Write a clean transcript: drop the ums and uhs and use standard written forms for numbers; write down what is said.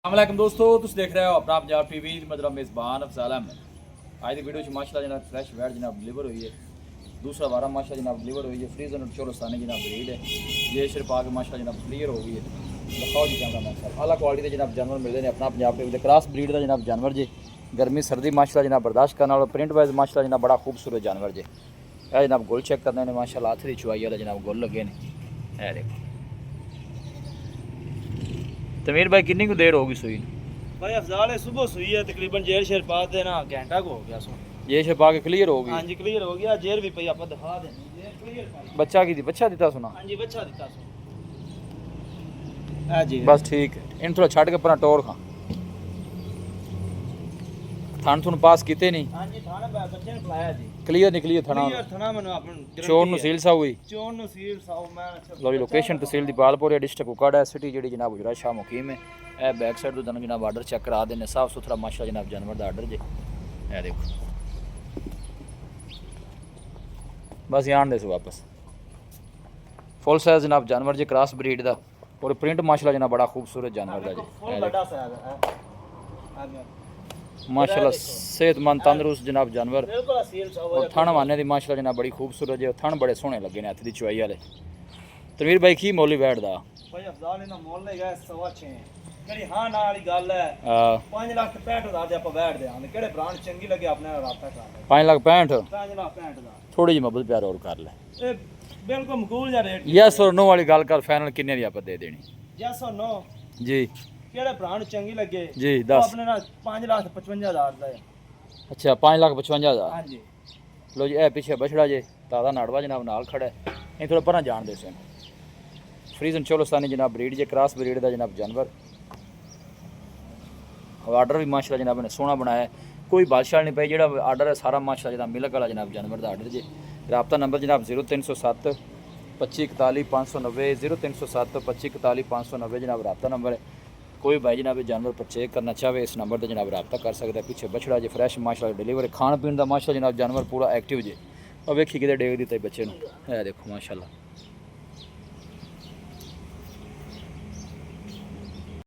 अस्सलाम दोस्तों, तुम देख रहे हो अपना पंजाब टीवी। मतलब मेज़बान अफजाल अहमद। आज की वीडियो माशाल्लाह जनाब फ्रेश वैट जनाब डिलीवर हुई है। दूसरा वारा माशाल्लाह जनाब डिलीवर हुई है। फ्रीजर और चोरस्तानी जनाब ब्रीड है। ये सिर्फ आगे माशाल्लाह जनाब क्लियर हो गई है। दिखाओ जी कैमरा मैन साहब, आला क्वालिटी के जनाब जानवर मिलते हैं अपना पंजाब टीवी। क्रॉस ब्रीड का जनाब जानवर जी, गर्मी सर्दी माशाल्लाह जनाब बर्दाश्त करने वाला। प्रिंट वाइज माशाल्लाह जनाब बड़ा खूबसूरत जानवर जी। यह जनाब गुल चेक करते हैं माशाल्लाह, हथ की चुवाई वाला जनाब गुल लगे ने। है देखो तमीर भाई, कितनी को देर होगी सुई भाई अफजाल है, सुबह सुई है तकरीबन। जेर शेर पा देना घंटा को हो गया सो। ये शे पा के क्लियर होगी। हाँ जी क्लियर हो गया। जेर भी पई आप दिखा देनी। जेर क्लियर पाई। बच्चा की थी, बच्चा दिता सुना। हाँ जी बच्चा दिता सो। आ जी बस ठीक है। इन थोड़ा छड़ के अपना टोर खा थान थुन पास किते नहीं। हाँ जी थाना बच्चे ने खिलाया जी। क्लियर निकली है थाना। क्लियर थाना मनो अपन चोर नु सील सा हुई। चोर नु सील साओ मैं अच्छा। लो जी लोकेशन तहसील दी बालपुर डिस्ट्रिक्ट कुकाड़ा है। सिटी जेडी जनाब गुजरात शाह मुकीम है। ए बैक साइड तो जनाब आर्डर चेक करा देने, साफ सुथरा माशा जनाब जानवर दा आर्डर जे। ए देखो बस यान दे सो वापस फुल साइज जनाब जानवर जे, क्रॉस ब्रीड दा। और प्रिंट माशाल्लाह जनाब बड़ा खूबसूरत जानवर दा जी। फुल बड़ा साइज है। माशाल्लाह सेहतमंद तंदुरुस्त जनाब जानवर। बिल्कुल सील साओ। और थण वाने दी माशाल्लाह जनाब बड़ी खूबसूरत है। थण बड़े सोहने लगे ने हथ दी चुवाई वाले। तनवीर भाई की मोली बैठ दा भाई अफजाल ने मोल ले गए 6.5 करी। हाँ ना वाली गल है। 5,65,000 दे ਆਪਾਂ बैठ देंगे। केड़े ब्रांड चंगी लगे अपने राब्ता कर ले। 5,65,000 5,65,000 ਦਾ थोड़ी जी मोहब्बत प्यार और कर ले। ਇਹ ਬਿਲਕੁਲ ਮਕਬੂਲ ਜਿਹਾ ਰੇਟ। यस और नो वाली गल कर, फाइनल किन्ने दी ਆਪਾਂ ਦੇ ਦੇਣੀ ਜੈਸ ਔਰ ਨੋ जी। ਕਿਹੜੇ ਬ੍ਰਾਂਡ ਚੰਗੀ ਲੱਗੇ जी ਉਹ दस। ਆਪਣੇ ਨਾਲ 5,55,000 ਦਾ ਹੈ। अच्छा 5,55,000। ਹਾਂਜੀ लो जी ए पीछे बछड़ा जे ताज़ा नाड़वा जनाब नाल खड़ा है। ये थोड़ा परा जान दे सन। फ्रीजन चोलस्तानी जनाब ब्रीड जे, क्रॉस ब्रीड का जनाब जानवर। आर्डर भी माशाल्लाह जनाब ने सोहना बनाया। कोई बादशाह नहीं पाई। जो आर्डर है सारा माशाल्लाह जनाब मिलक वाला जनाब जानवर का आर्डर जे। राब्ता नंबर जनाब 0307 25 41 590 0307 25 41 590 जनाब राब्ता नंबर है। कोई भाई जनाब जानवर परचेज करना चाहे इस नंबर पर जनाब रब्ता कर सकता है। पीछे बछड़ा जो फ्रैश माशाल्लाह डिलीवर खान पीन का माशाल्लाह जनाब जानवर पूरा एक्टिव जे। और वेखी कि डेग दी बच्चे है देखो माशाल्लाह।